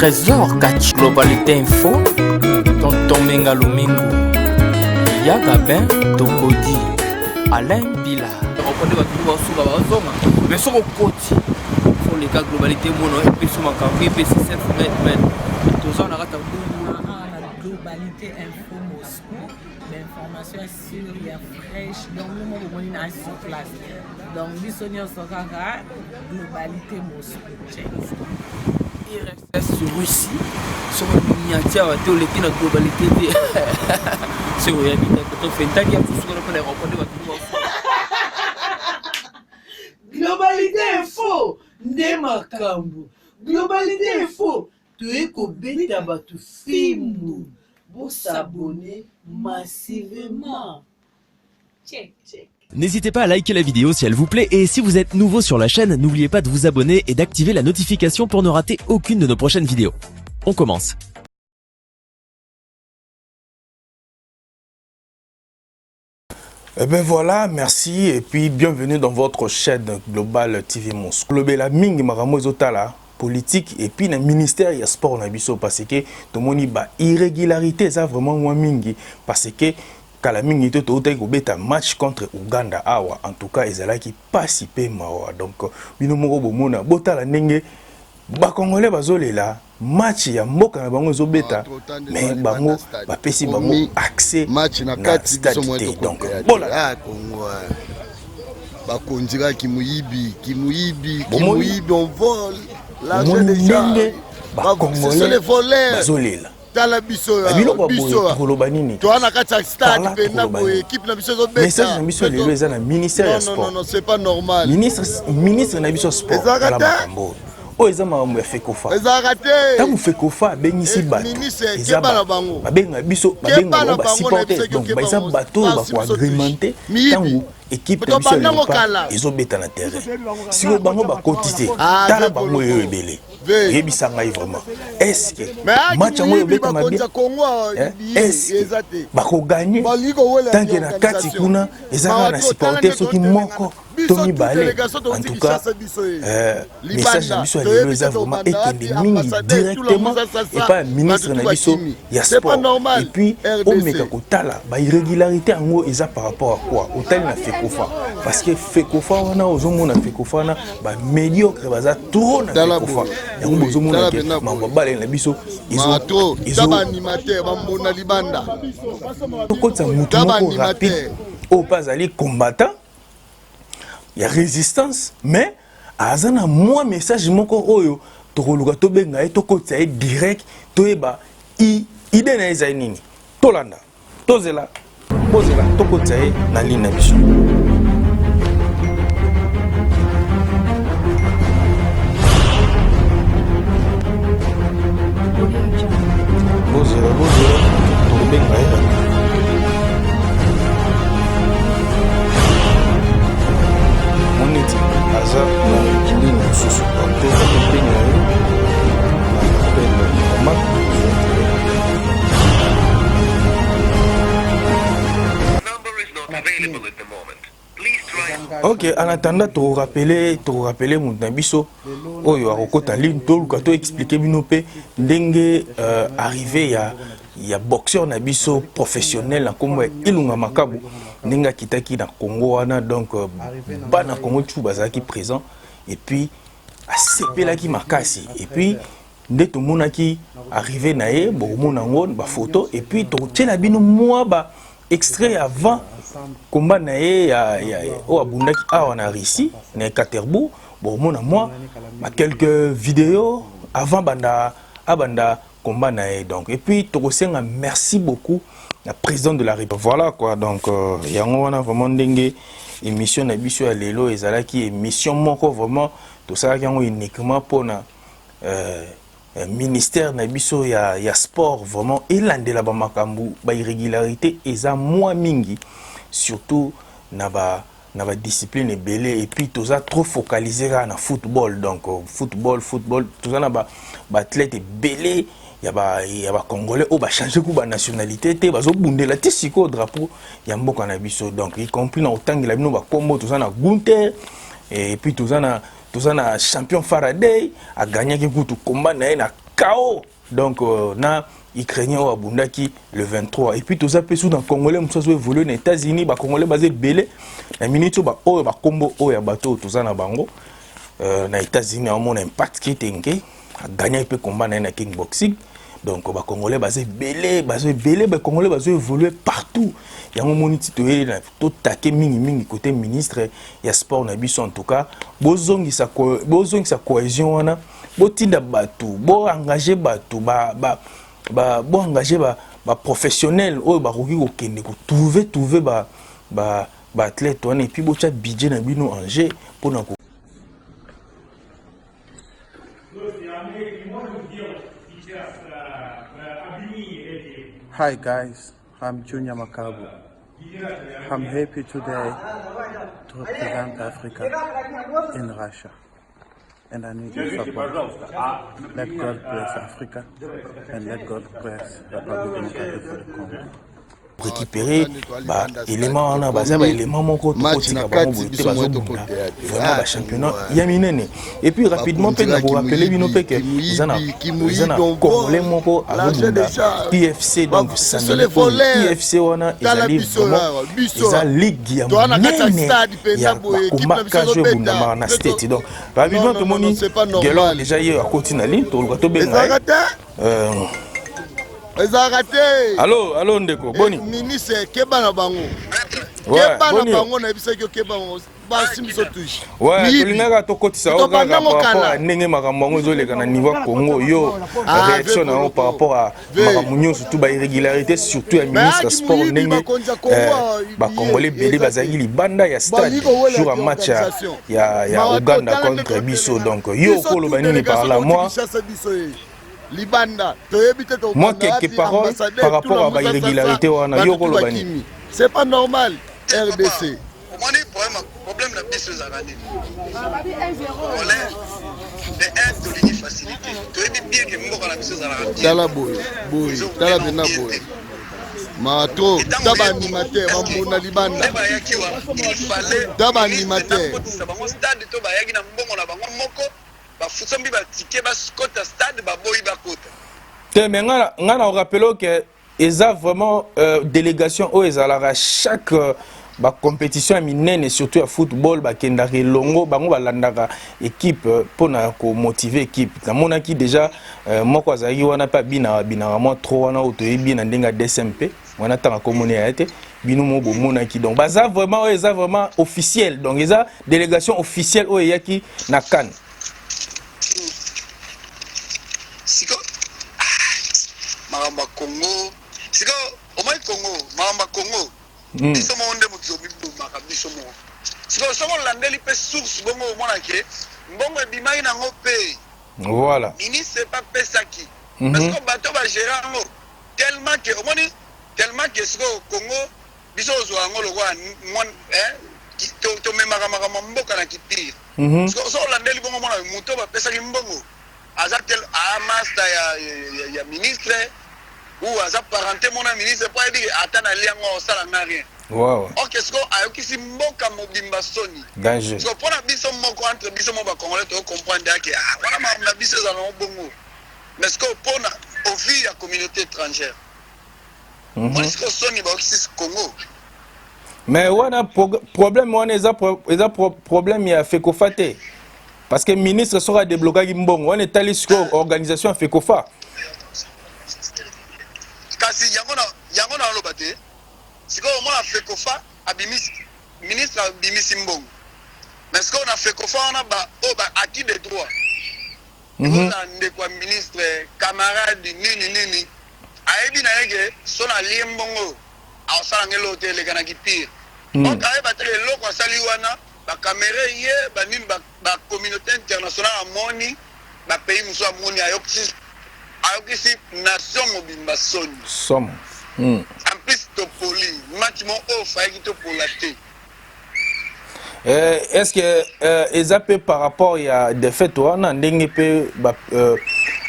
Trésor Catch Globalité Info, Tonton Menga Lumingo, Yaga Ben Tokodi, Alain Bila. Mais sur le côté, pour les cas globalité, et puis sur ma carrière, et puis c'est 7 mètres. Tout ça, on a raté la globalité info Moscou, l'information sur les fraîche, donc nous on est sur place. Donc, Bissonio Sokara, globalité Moscou. Il reste sur Russie, sur une miniature, tu as la globalité. C'est vrai, tu as fait un tas de choses sur le rencontre. Globalité info, Nemakambu. Globalité info, tu es qu'au batu film. Vous s'abonner massivement. Check. N'hésitez pas à liker la vidéo si elle vous plaît et si vous êtes nouveau sur la chaîne, n'oubliez pas de vous abonner et d'activer la notification pour ne rater aucune de nos prochaines vidéos. On commence. Eh bien voilà, merci et puis bienvenue dans votre chaîne Global TV Moscou. Global mingi maramo ezotala politique et puis le ministère ya sport na biso parce que tout moni ba irrégularité ça vraiment moins mingi parce que kala mingi to to ko beta match contre Uganda awa en tout cas ezalaki pas si pe mawa donc bino moko bomona botala ndenge ba congolais bazolela match ya mboka na bango ezobeta mais bango bapesi bango accès match na kati biso mwa donc bola Congo bakondira kimuyibi on vole l'argent des gens ba congolais les voleurs bazolela tala biso banini to ana kati stade pe na boye équipe na biso zobeta message na biso lelo eza na ministère ya sport non c'est pas normal ministre na biso sport la makambo o eza makambo ya fekofa tango fekofa abengisi bato eza babenga biso babenga ba supporter donc baza bato bakoagrémenté tango équipe na biso ezobeta na terrain siko bango bakotise tala bango oyo ebele yebisa ngai vraiment est-ce que match yango oyobeta mabe est-ce que bakoganye tanke na kati kuna ezaka na supporter soki moko to mibale en tout cas message na biso ya lelo eza vraiment ekende mingi directement et pas ministre na biso ya sport et puis omeka kotala ba irrégularité yango eza par rapport à quoi otali na fekofa parce que fekofa wana ozomona fekofa wana ba médiocre baza trop na fekofa yango bozomona ke mambo bale na biso izo animateur bambona libanda kokotsa mutu moko rapide o pas ali combattant il y a résistance mais azana moi message moko oyo tokoluka tobenga tokotsa direct toyeba idée na eza nini tolanda tozela tokotsa na ligne na biso Ok, en attendant, tu rappeler mon nabiso, oyo akokota ligne toluka to expliquer binope ndenge arrivé ya boxeur nabiso professionnel na kombo Ilunga Makabu ndenge kitaki na Congo wana donc bana Congo tout bazaki présent et puis asepelaki makasi et puis nde to monaki arrivé na ye bo mona ngone ba photo et puis to tela bino moi ba extrait avant combat na ye ya o abundaki awa na Russie na Katerbu bon mona moi ma quelques vidéos avant banda combat na ye donc et puis tokosenga merci beaucoup la président de la République voilà quoi donc yango wana vraiment ndenge émission na biso ya lelo ezalaki émission moko vraiment tout ça yango uniquement pour na ministère na biso ya sport vraiment elandela ba makambu ba irrégularité eza moi mingi surtout na ba discipline belé et puis tout ça trop focalisé na football donc football tout ça na ba athlète belé ya ba congolais o ba changer ku ba nationalité te bazo bundela ti siko drapeau ya mboka na biso donc y compris na otangela bino ba kombo tout ça na Gunther et puis tout ça na champion Faraday a gagné ki kutu combat na KO. Donc, na Ukrainien au Abundaki le 23. Et puis, tout ça, sous dans Congolais, nous sommes évolué aux États-Unis, les Congolais basés belé. La minute où oh ba combo oh ya bateau tout ça na bango. Na États-Unis, on a impact qui était a gagné un peu combat na kickboxing. Donc, les Congolais basés belé, les Congolais basés évoluer partout. Il y a un moment où tout taqué mingi côté ministre, il y a sport na biso en tout cas. Bozong sa cohésion wana, botinda batu, bo engager batu, bo engager ba professionnel, oh ba roki okende ko trouver ba athlète wana et puis bo cha budget na bino en jeu pour na. Hi guys, I'm Junior Makabu. I'm happy today to represent Africa in Russia. And I need your support. Let God bless Africa and let God bless the Republic Democratic of the Congo. Récupérer élément on a basé élément mon côté vraiment championnat yaminene et puis rapidement peut nous rappeler bino pe que ils en a congolais moko avec PFC donc PFC wana ils a ligue ya ya combat kajo bunda na state donc rapidement tout moni gelo déjà hier à continali to benga Allô ndeko boni ministre keba na bango keba na bango na bisa ko keba basi miso touche ouais tulingaka tokotisa au par rapport à ndenge makambo ngo zoleka na niveau Congo yo réaction na par rapport à makambo surtout ba irrégularité surtout ya ministre sport ndenge ba congolais belé bazali libanda ya stade jour à match ya Uganda contre biso donc yo ko lo banini par là moi quelques paroles par rapport à l'irrégularité wana yo kolobani c'est pas normal RDC problème la bise aux années on est de l'uni facilité tu es bien que moko la bise aux années dala boy dala bena boy mato daba animateur bambona libanda daba animateur stade to ba yaki na mbongo na bango moko ba fusambi ba ticket ba skota stade ba boy ba kota te mais ngana rappelons que eza vraiment délégation o ezalaka chaque ba compétition minene surtout à football ba kendaki longo bango balandaka équipe pona ko motiver équipe kamona ki déjà moko azali wana pa bina vraiment trop wana otoyebi na ndenga DSMP wana tanga komone ya été bino mo bomona ki donc baza vraiment officiel donc eza délégation officielle o yaki na CAN siko maramba Congo siko o mai Congo maramba Congo biso mo nde mutso bibuma kabiso mo siko somo landeli pe source bongo mona ke mbongo ebimai na ngope voilà ministre pas pesaki parce que bato ba gérer ngo tellement que siko Congo biso zo ngolo kwa mon to me makamaka mboka na kipiri siko so landeli bongo mona muto ba pesaki mbongo azatel a master ya ministre ou aza parenté mon ministre pas dire atana liango osala na rien wow OK ce qu'on a qui si mboka mobimba soni danger so pona biso moko entre biso mo ba congolais to comprendre que wana ma biso za no bongo mais ce qu'on pona au vu la communauté étrangère on est que soni ba qui Congo mais wana problème wana eza problème ya fekofate parce que le ministre sera débloqué mbongo on est allé sur organisation fekofa kasi yango na lobate siko mo na fekofa abimis ministre abimisi mbongo mais siko na fekofa on ba acquis des droits na ndekwa ministre camarade nini ayebi na yege so na liembongo a sala ngelo tele kana kipire donc ayeba tele loko asali wana ba caméra ye ba nim ba communauté internationale amoni ba pays muso amoni ayokisi nation mobimba soni somme en plus to poli match mo offre qui to polate est-ce que ezapé par rapport ya défaite wana ndenge pe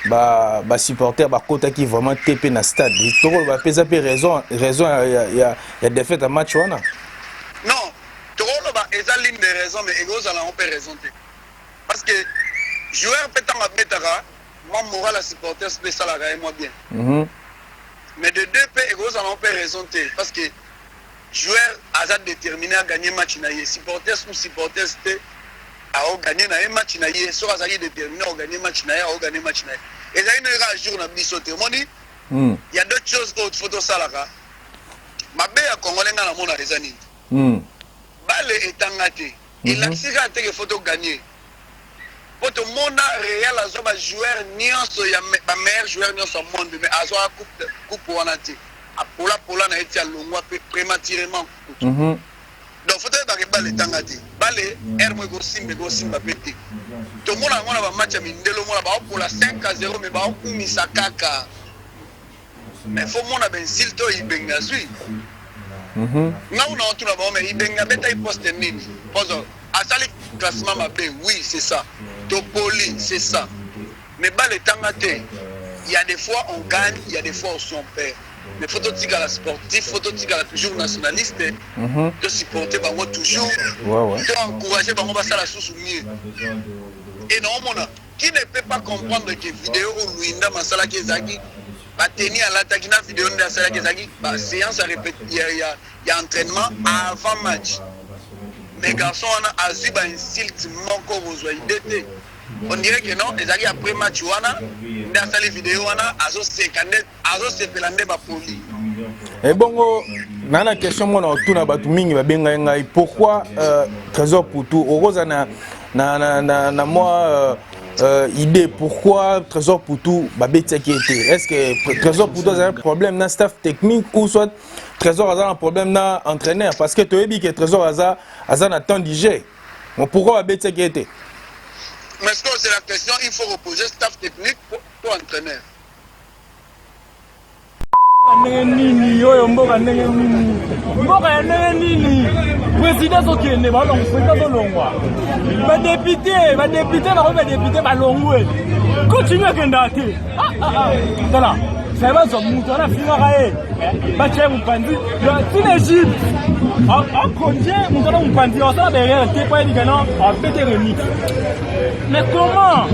ba supporter ba kota qui vraiment TP na stade to ba pesa pe raison ya défaite à match wana non to ba eza ligne de raison mais ego za la on peut raison parce que joueur peut en betara moi moral à supporter spécial à gagner moi bien. Mais de deux pays, ils en ont pas raison parce que joueur a déterminé à gagner match naïe. Supporters ou supporters a gagné un match naïe. Soit a déterminé à gagner match naïe, à gagner match naïe. Et là il y a un jour on a bisoté. Moi dit il y a d'autres choses autres photos ça là. Ma bé à Congolais dans la monde des années. Balle est engagé. Il a si gâté que photo gagner. Pour tout le monde réel a un joueur nyonso ya ba meilleur joueur nyonso au monde mais a soit coupe wana ti. Pola na été à longwa prématurément. Donc faut être que balle est engagé. Balle hermo go simba pété. Tout le monde a un match à mindelo mona ba pour la 5-0 mais ba ku misakaka. Mais faut mon ben silto ibenga sui. Nga on a tout là mais ibenga beta il poste nini. Pozo asali classement mabé oui c'est ça. Topoli c'est ça. Mais balle est engagé. Il y a des fois on gagne, il y a des fois on s'en perd. Mais photo tika la sportif, photo tika la toujours nationaliste. De supporter bango toujours. De encourager bango basa la sous mieux. Et non mon qui ne peut pas comprendre que vidéo ou Luinda masala kezaki ba tenir à l'attaque na vidéo de masala kezaki ba séance à répéter il y a entraînement avant match. Mais garçons on a azu ba insulte moko besoin d'été. On dirait que non, les alliés après match wana dans la vidéo wana azo se pelande ba poli. Et bongo nana question moi na tuna batu mingi ba benga ngai pourquoi Trésor Poutou oroza na moi idée pourquoi Trésor Poutou ba betiaki été. Est-ce que Trésor Poutou a un problème na staff technique ou soit Trésor a un problème na entraîneur parce que tu as dit que Trésor a na temps d'IG. Pourquoi ba betiaki été? Mais ce que c'est la question, il faut reposer staff technique pour entraîneur. Nini oyo mboka ndenge nini mboka ya ndenge nini président sokende balongo président solongwa badepute bako badepute balongwe continue kenda te tala sai bazwa mutu anafingaka ye batie mopanzi tine Egypte akonje mutu ana mopanzi asala berere te po yebika non abete remix mais comment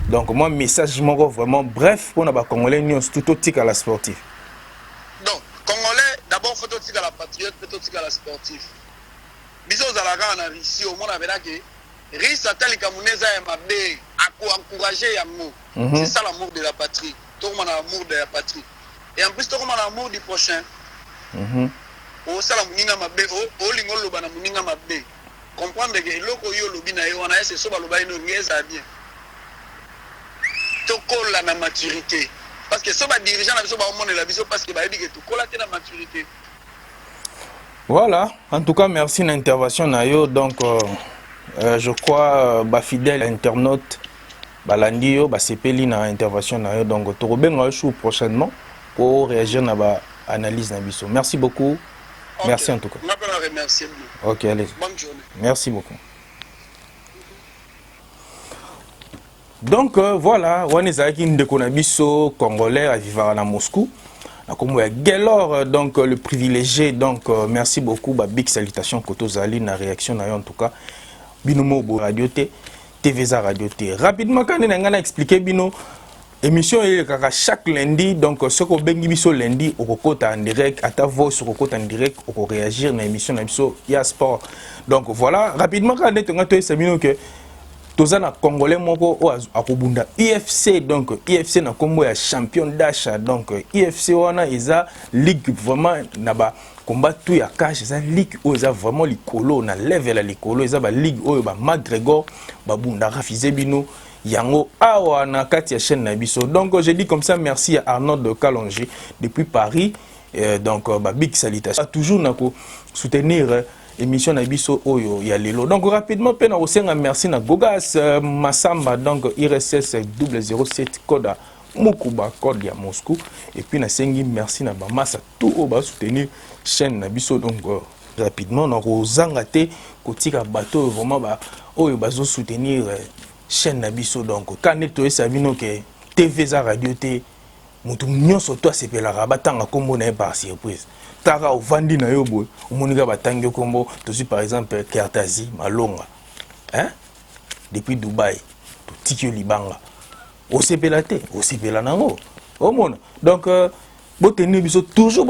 donc moi message moko vraiment bref pour na Congolais nyons tout tika la sportif. Donc Congolais d'abord faut tika la patriote, faut tika la sportif. Biso zalaka na Russie au monde avec que Russie atalika muneza ya mabe encourager yango. C'est ça l'amour de la patrie. Tout le monde a l'amour de la patrie. Et en plus tout le monde a l'amour du prochain. O sala muninga mabe o lingo loba na muninga mabe. Comprendre que loko yo lobi na yo wana c'est so ba loba ino ngeza bien. La maturité parce que ce dirigeant parce que la maturité. Voilà, en tout cas merci de l'intervention nayo donc je crois fidèle internaute balandio sepeli na intervention nayo donc tokobenga chou prochainement pour réagir na analyse na biso. Merci beaucoup. Okay. Merci en tout cas. OK, allez. Bonne journée. Merci beaucoup. Donc voilà, on est avec une déconabiso congolais à vivre à Moscou. Comme Gelor, donc le privilégié, donc merci beaucoup, big salutation Koto Zali, na réaction en tout cas. Binomo Radio T, TVza Radio T. Rapidement, quand on a expliqué Bino, émission est chaque lundi, donc ce qu'on bengi biso lundi, au côté en direct, à ta voix sur le côté en direct, au réagir dans l'émission biso, il y a sport. Donc voilà, rapidement quand on a Sabino que Tozana Congolais moko o akobunda IFC donc IFC na kombo ya champion d'achat donc IFC wana eza ligue vraiment na ba combat tout ya cash eza ligue o eza vraiment likolo na level ya likolo eza ba ligue oyo ba McGregor ba bunda rafize bino yango awa na kati ya chaîne na biso donc je dis comme ça merci à Arnaud de Kalonji depuis Paris donc ba big salutation toujours na ko soutenir émission na biso oyo ya lelo donc rapidement pe na osenga merci na Gogas Masamba donc IRSS 007 code Mukuba code ya Moscou et puis na sengi merci na Bamasa tout au ba soutenir chaîne na biso donc rapidement na kozanga te kotika bateau vraiment ba oyo bazo soutenir chaîne na biso donc quand to esabino ke TVza Radio T mutu nyonso to asepelaka batanga kombo na par surprise Tara au Vandi na yobo, Monika Batangyo Kombo, tu suis par exemple Kertazi, Malonga, hein? Depuis Dubaï. tiki libanga osepela te osepela nango omona donc tenir biso toujours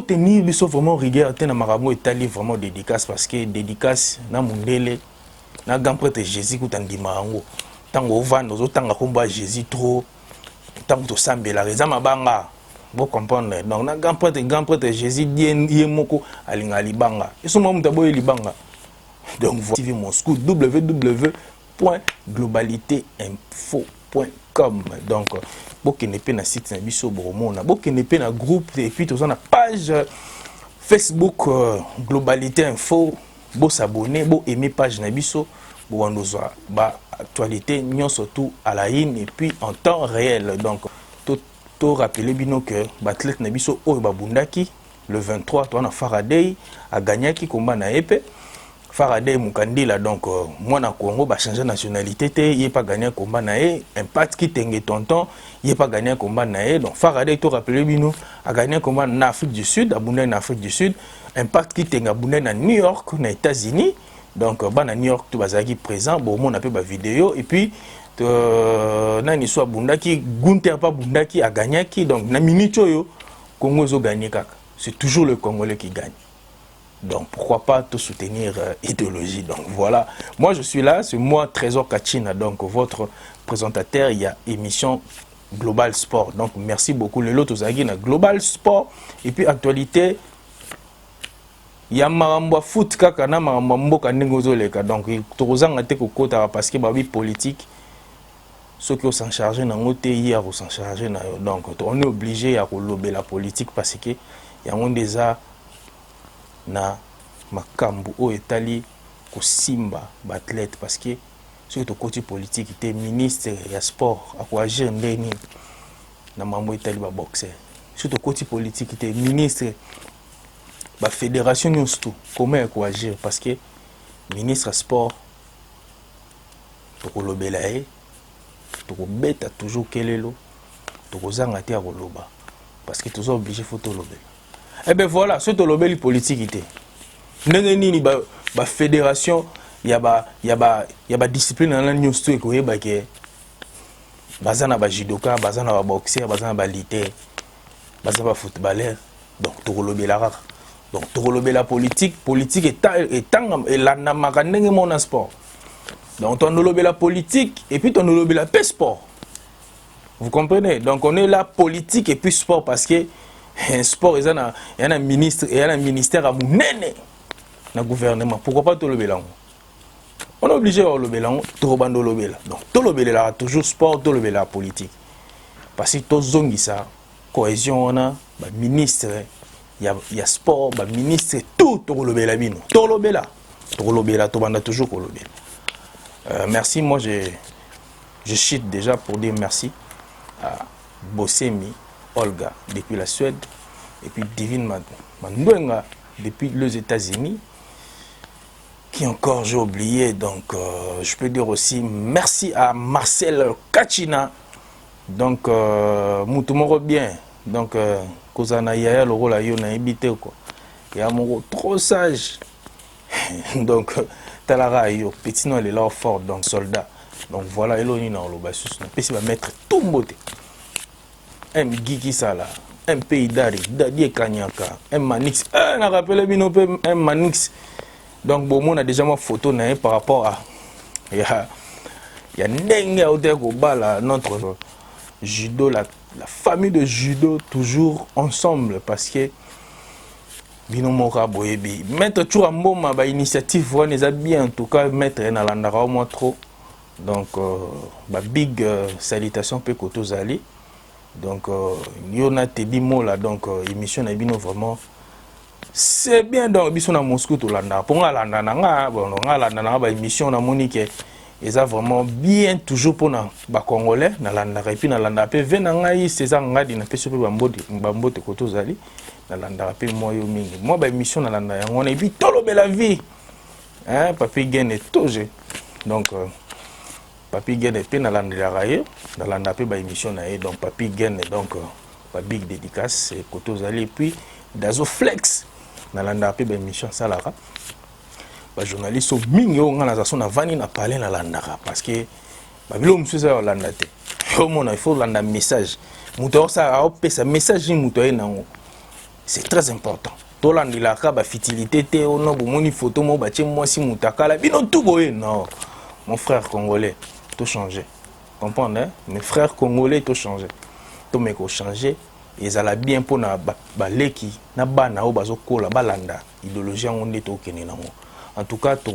tenir biso vraiment rigueur te na makambo etali vraiment dédicace parce que dédicace na mundele na grand prêtre Jésus kutandima yango tango ovanda ozotanga komba Jésus trop tango tosambela reza mabanga vous comprenez donc na grand prêtre Jésus die moko alinga libanga eso mo muta boye libanga donc vous TV Moscou www.globalitéinfo.com donc bokende pe na site na biso boromona bokende pe na groupe et puis toza na page Facebook Globalité Info bo s'abonner bo aimer page na biso bo wandoza ba actualité nyonso tout à la ligne et puis en temps réel donc to rappeler bino que batlet na biso oyo babundaki le 23 to na Faraday a gagné ki combat na épée Faraday Mukandila donc moi na Congo ba changer nationalité té il pas gagné combat na e impact ki tenge tonton il pas gagné combat na e donc Faraday to rappeler bino a gagné combat en Afrique du Sud abundé en Afrique du Sud impact ki tenge abundé na New York na États-Unis donc ba na New York to bazaki présent bon on a peu ba vidéo et puis nani soit bundaki Gunther pas bundaki a gagné qui donc na minute yo Congo zo gagné kaka c'est toujours le Congolais qui gagne. Donc pourquoi pas te soutenir idéologie. Donc voilà, moi je suis là, c'est moi Trésor Kachina, donc votre présentateur, il y a émission Global Sport. Donc merci beaucoup les autres na Global Sport et puis actualité il y a maramba foot kaka na maramba mboka ndengozoleka. Donc tozanga te kokota parce que babi politique ceux qui s'en charger na ngote hier ou s'en charger na donc on est obligé à relever la politique parce que il y a un déjà na makambu o etali ko simba bathlète parce que surtout côté politique était ministre ya sport akwagir ndeni na mambo etali ba boxer surtout côté politique était ministre ba fédération nyonso comment akwagir parce que ministre sport to ko lobela e to ko beta toujours kelelo to ko zanga te akoloba parce que toujours obligé faut to lobela. Eh bien voilà, ce tolobeli politique était. Nini ba fédération, y a ba discipline dans la news tout que ba ke bazana ba judoka, bazana ba boxeur, bazana ba lutteur, bazana ba footballeur. Donc tolobela rare. Donc tolobela politique est la namaka ndenge mon sport. Donc on tolobela politique et puis on tolobela sport. Vous comprenez? Donc on est là politique et puis sport parce que un sport, il y a un ministre et un ministère à mounene dans le gouvernement. Pourquoi pas tout le bélan? On est obligé de le bélan, tout le bando le bélan. Donc tout le bélan toujours sport, tout le bélan politique. Parce que tout zongi ça, cohésion on a, ministre, il y a sport, ministre, tout le bélan bino, tout le bélan, tout banda toujours le bélan. Merci, moi je chute déjà pour dire merci à Bossemi. Olga depuis la Suède et puis Divine Mandouenga depuis les États-Unis qui encore j'ai oublié donc je peux dire aussi merci à Marcel Kachina donc Moutoumoro bien donc Kozana Yaya le rôle à Yona habité quoi et à mon trop sage donc Talara yo petit non il est là fort donc soldat donc voilà Eloni na lo basus na pesi va mettre tout beauté. Un Gigi Sala, un pays d'Ari, Dadie Kanyaka, un Manix, on a rappelé un Manix. Donc, bon, on a déjà ma photo par rapport à. Il y a notre judo, la famille de judo, toujours ensemble parce que. Binomora Boyebi. Mettre toujours un bon initiative, on les a bien en tout cas, mettre un alandara au moins trop. Donc, big salutation, Pekoto Zali. Donc, Yona Tebi Mola, donc, émission na bino vraiment. C'est bien donc, biso na Moscou to landa. Pour nga landa nanga, bon, nga landa nanga ba émission na Monique. Et ça vraiment bien toujours pour na ba Congolais na landa et puis na landa pe venanga yi César ngadi na pe sope bambote koto zali na landa pe moi yo mingi. Moi ba émission na landa yango na et puis tolo bela vie. Hein, papi gene toje. Donc papi gene pe na landa raye. Dans la nappe ba émission na e donc papi gagne donc ba big dédicace koto zali et puis Dazo Flex dans la nappe ba émission salara ba journaliste au mingi on na zaso na vani na parler na landara parce que babilo mususu Yolanda te. Il faut rendre un message. Muto ça a message muto nango. C'est très important. Tolandi la ka ba fitilité te ono bomoni photo mo ba tie moi si mutakala bino tout boye non. Mon frère congolais, tout changer. Comprendre hein? Mes frères congolais tout changer. Tout meko changer. Ils allaient bien pour na baleki na bana o bazokola balanda idéologie on est au Kenya. En tout cas, to